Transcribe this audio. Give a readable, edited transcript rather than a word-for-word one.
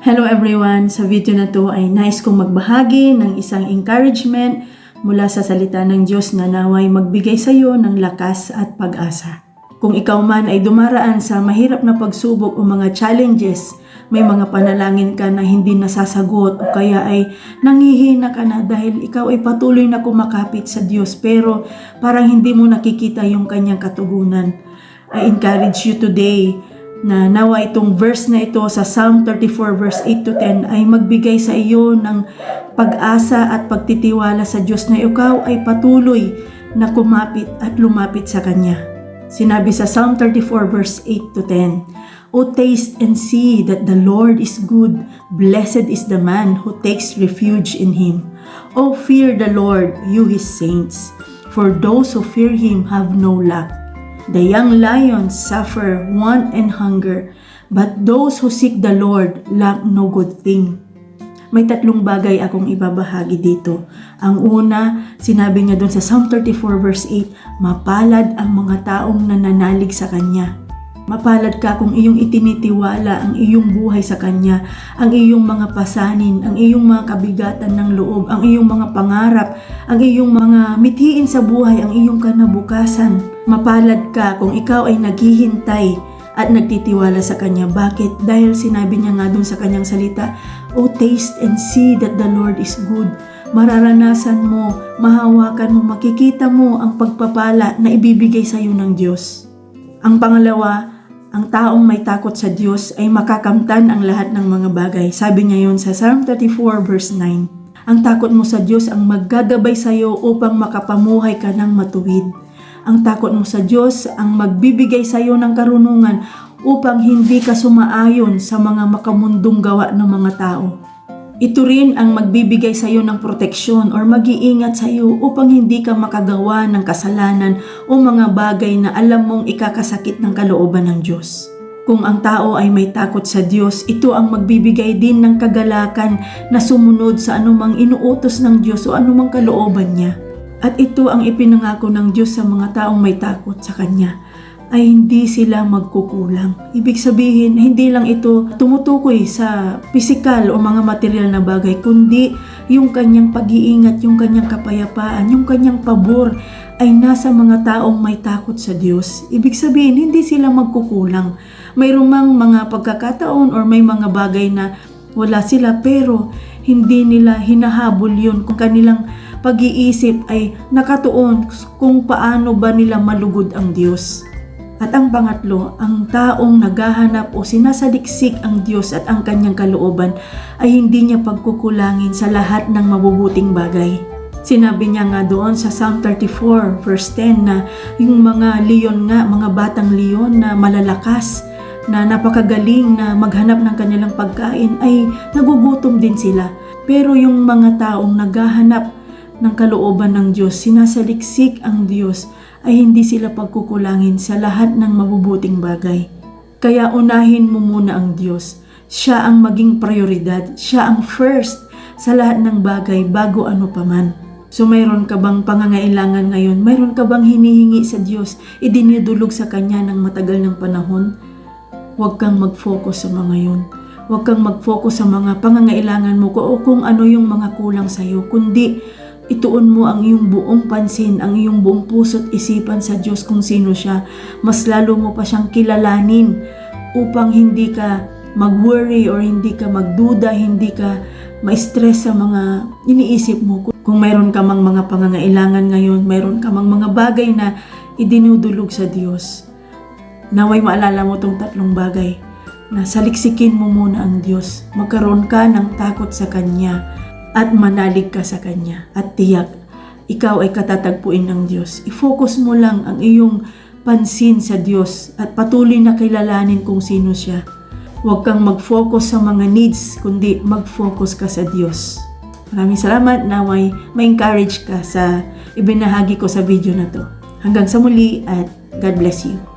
Hello everyone! Sa video na to ay nais kong magbahagi ng isang encouragement mula sa salita ng Diyos na naway magbigay sa iyo ng lakas at pag-asa. Kung ikaw man ay dumaraan sa mahirap na pagsubok o mga challenges, may mga panalangin ka na hindi nasasagot o kaya ay nanghihina ka na dahil ikaw ay patuloy na kumakapit sa Diyos pero parang hindi mo nakikita yung kanyang katugunan. I encourage you today na nawa itong verse na ito sa Psalm 34 verse 8 to 10 ay magbigay sa iyo ng pag-asa at pagtitiwala sa Diyos na ikaw ay patuloy na kumapit at lumapit sa Kanya. Sinabi sa Psalm 34 verse 8 to 10, O taste and see that the Lord is good, blessed is the man who takes refuge in Him. O fear the Lord, you His saints, for those who fear Him have no lack. The young lions suffer want and hunger, but those who seek the Lord lack no good thing. May tatlong bagay akong ibabahagi dito. Ang una, sinabi niya doon sa Psalm 34 verse 8, mapalad ang mga taong nananalig sa Kanya. Mapalad ka kung iyong itinitiwala ang iyong buhay sa Kanya, ang iyong mga pasanin, ang iyong mga kabigatan ng loob, ang iyong mga pangarap, ang iyong mga mithiin sa buhay, ang iyong kinabukasan. Mapalad ka kung ikaw ay naghihintay at nagtitiwala sa Kanya. Bakit? Dahil sinabi niya nga dun sa Kanyang salita, O taste and see that the Lord is good. Mararanasan mo, mahawakan mo, makikita mo ang pagpapala na ibibigay sa iyo ng Diyos. Ang pangalawa, ang taong may takot sa Diyos ay makakamtan ang lahat ng mga bagay. Sabi niya yun sa Psalm 34 verse 9. Ang takot mo sa Diyos ang maggagabay sa iyo upang makapamuhay ka ng matuwid. Ang takot mo sa Diyos ang magbibigay sa iyo ng karunungan upang hindi ka sumaayon sa mga makamundong gawa ng mga tao. Ito rin ang magbibigay sa iyo ng proteksyon or mag-iingat sa iyo upang hindi ka makagawa ng kasalanan o mga bagay na alam mong ikakasakit ng kalooban ng Diyos. Kung ang tao ay may takot sa Diyos, ito ang magbibigay din ng kagalakan na sumunod sa anumang inuutos ng Diyos o anumang kalooban niya. At ito ang ipinangako ng Diyos sa mga taong may takot sa Kanya, ay hindi sila magkukulang. Ibig sabihin, hindi lang ito tumutukoy sa pisikal o mga material na bagay, kundi yung kanyang pag-iingat, yung kanyang kapayapaan, yung kanyang pabor ay nasa mga taong may takot sa Diyos. Ibig sabihin, hindi sila magkukulang. Mayroong mga pagkakataon or may mga bagay na wala sila pero hindi nila hinahabol yun kung kanilang pag-iisip ay nakatuon kung paano ba nila malugod ang Diyos. At ang pangatlo, ang taong naghahanap o sinasaliksik ang Diyos at ang kanyang kalooban ay hindi niya pagkukulangin sa lahat ng mabubuting bagay. Sinabi niya nga doon sa Psalm 34 verse 10 na yung mga leon nga, mga batang leon na malalakas, na napakagaling na maghanap ng kanilang pagkain ay nagugutom din sila. Pero yung mga taong naghahanap ng kalooban ng Diyos, sinasaliksik ang Diyos, ay hindi sila pagkukulangin sa lahat ng mabubuting bagay. Kaya unahin mo muna ang Diyos. Siya ang maging prioridad. Siya ang first sa lahat ng bagay bago ano paman. So mayroon ka bang pangangailangan ngayon? Mayroon ka bang hinihingi sa Diyos? Idinidulog sa Kanya ng matagal ng panahon? Huwag kang mag-focus sa mga yun. Huwag kang mag-focus sa mga pangangailangan mo o kung ano yung mga kulang sa iyo, kundi ituon mo ang iyong buong pansin, ang iyong buong puso't isipan sa Diyos kung sino siya. Mas lalo mo pa siyang kilalanin upang hindi ka mag-worry or hindi ka magduda, hindi ka ma-stress sa mga iniisip mo. Kung mayroon ka mang mga pangangailangan ngayon, mayroon ka mang mga bagay na idinudulog sa Diyos, naway maalala mo itong tatlong bagay na saliksikin mo muna ang Diyos. Magkaroon ka ng takot sa Kanya at manalig ka sa Kanya at tiyak, ikaw ay katatagpuin ng Diyos. I-focus mo lang ang iyong pansin sa Diyos at patuloy na kilalanin kung sino siya. Huwag kang mag-focus sa mga needs, kundi mag-focus ka sa Diyos. Maraming salamat, naway ma-encourage ka sa ibinahagi ko sa video na to. Hanggang sa muli at God bless you.